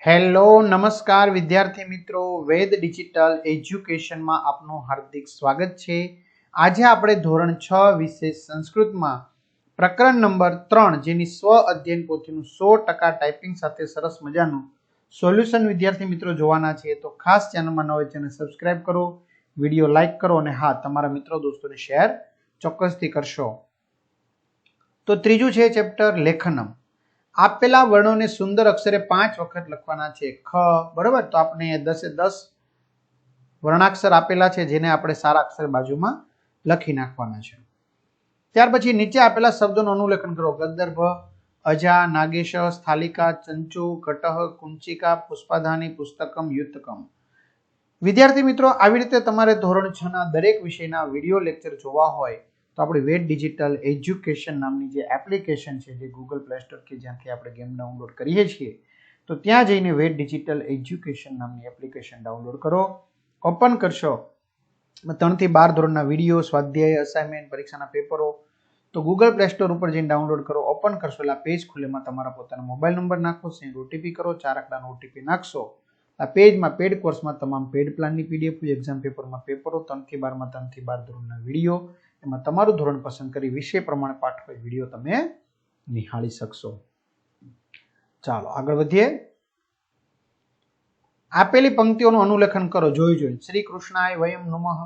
Hello નમસ્કાર વિદ્યાર્થી મિત્રો, વેદ ડિજિટલ એજ્યુકેશનમાં આપનું હાર્દિક સ્વાગત છે। આજે આપણે ધોરણ 6 વિષય સંસ્કૃતમાં પ્રકરણ નંબર 3 જેની સ્વ અધ્યયન પોથીનું 100% ટાઈપિંગ સાથે સરસ મજાનું સોલ્યુશન વિદ્યાર્થી મિત્રો જોવાના છે। તો ખાસ ચેનલમાં ન હોય ચેનલ સબસ્ક્રાઇબ કરો, વિડીયો લાઈક કરો અને હા તમારા મિત્રો દોસ્તોને શેર ચોક્કસથી કરશો। તો ત્રીજું છે ચેપ્ટર લેખનમ। આપેલા વર્ણોને સુંદર અક્ષરે 5 વખત લખવાના છે। ખ, બરોબર, તો આપણે 10 વર્ણાક્ષર આપેલા છે જેને આપણે સારા અક્ષર બાજુમાં લખી નાખવાના છે। ત્યાર પછી નીચે આપેલા શબ્દોનું અનુલેખન કરો। ગંધર્ભ, અજા, નાગેશ, સ્થાલિકા, ચંચુ, ઘટઃ, કુંચિકા, પુષ્પાધાની, પુસ્તકમ, યુતકમ। વિદ્યાર્થી મિત્રો, આવી રીતે તમારે ધોરણ 6 ના દરેક વિષયના વિડીયો લેક્ચર જોવા હોય તો આપણે વેદ ડિજિટલ એજ્યુકેશન નામની જે એપ્લિકેશન છે, જે ગૂગલ પ્લે સ્ટોર કે જ્યાંથી આપણે ગેમ ડાઉનલોડ કરીએ છીએ, તો ત્યાં જઈને વેદ ડિજિટલ એજ્યુકેશન નામની એપ્લિકેશન ડાઉનલોડ કરો, ઓપન કરશો 3 થી 12 ધોરણના વિડીયો, સ્વાધ્યાય, અસાઇનમેન્ટ, પરીક્ષાના પેપરો, તો ગૂગલ પ્લે સ્ટોર ઉપર જઈને ડાઉનલોડ કરો, ઓપન કરશો એટલે આ પેજ ખુલેમાં તમારા પોતાના મોબાઈલ નંબર નાખો, સેન્ડ ઓટીપી કરો, 4 અંકડાનો ઓટીપી નાખશો। આ પેજમાં પેડ કોર્સમાં તમામ પેડ પ્લાનની પીડીએફ, એક્ઝામ પેપરમાં પેપરો, 3 થી 12 ધોરણના વિડીયો, એમાં તમારું ધોરણ પસંદ કરી વિષય પ્રમાણે પાઠ હોય વિડીયો તમે નિહાળી શકશો। ચાલો આગળ વધીએ। આપેલી પંક્તિઓનું અનુલેખન કરો જોઈ। શ્રી કૃષ્ણાય વયમ નમઃ,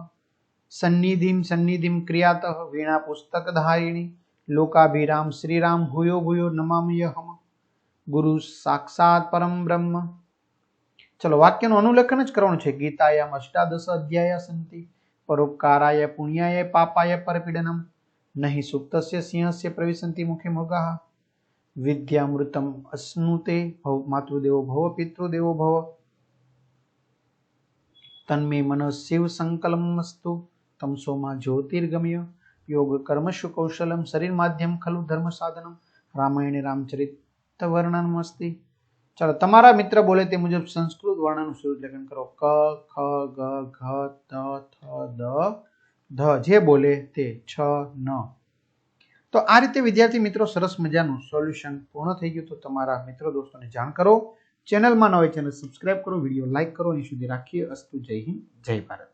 સન્નિધિમ સન્નિધિમ ક્રિયાતઃ, વીણા પુસ્તક ધારિણી, લોકાભિરામ શ્રીરામ, ભૂયો ભૂયો નમામ્યહમ, ગુરુ સાક્ષાત પરમ બ્રહ્મ। ચલો વાક્યનું અનુલેખન જ કરવાનું છે। ગીતાયામ 18 અધ્યાય સંતિ, પરોપકારાય પુણ્યાય પાપાય પરપીડનમ, નહીં સુપ્તસ્ય સિંહસ્ય પ્રવિશન્તિ મુખે મૃગાઃ, વિદ્યામૃતમ અશ્નુતે, માતૃદેવો ભવ પિતૃદેવો ભવ, તન્મે મનઃ શિવ સંકલ્પમસ્તુ, તમસોમાં જ્યોતિર્ગમય, યોગ કર્મશુ કૌશલમ, શરીર માધ્યમ ખલુ ધર્મ સાધનમ, રામાયણ રામચરિત વર્ણનમસ્તિ। ચાલો તમારા મિત્ર બોલે તે મુજબ સંસ્કૃત વર્ણનું સુલેખન કરો। ક, ખ, ગ, ઘ, ત, થ, દ, ધ, જે બોલે તે, છ, ન। તો આ રીતે વિદ્યાર્થી મિત્રો સરસ મજાનું સોલ્યુશન પૂર્ણ થઈ ગયું। તો તમારા મિત્રો દોસ્તોને જાણ કરો, ચેનલમાં ન હોય ચેનલ સબસ્ક્રાઇબ કરો, વિડીયો લાઈક કરો। અહીં સુધી રાખીએ। અસ્તુ, જય હિન્દ, જય ભારત।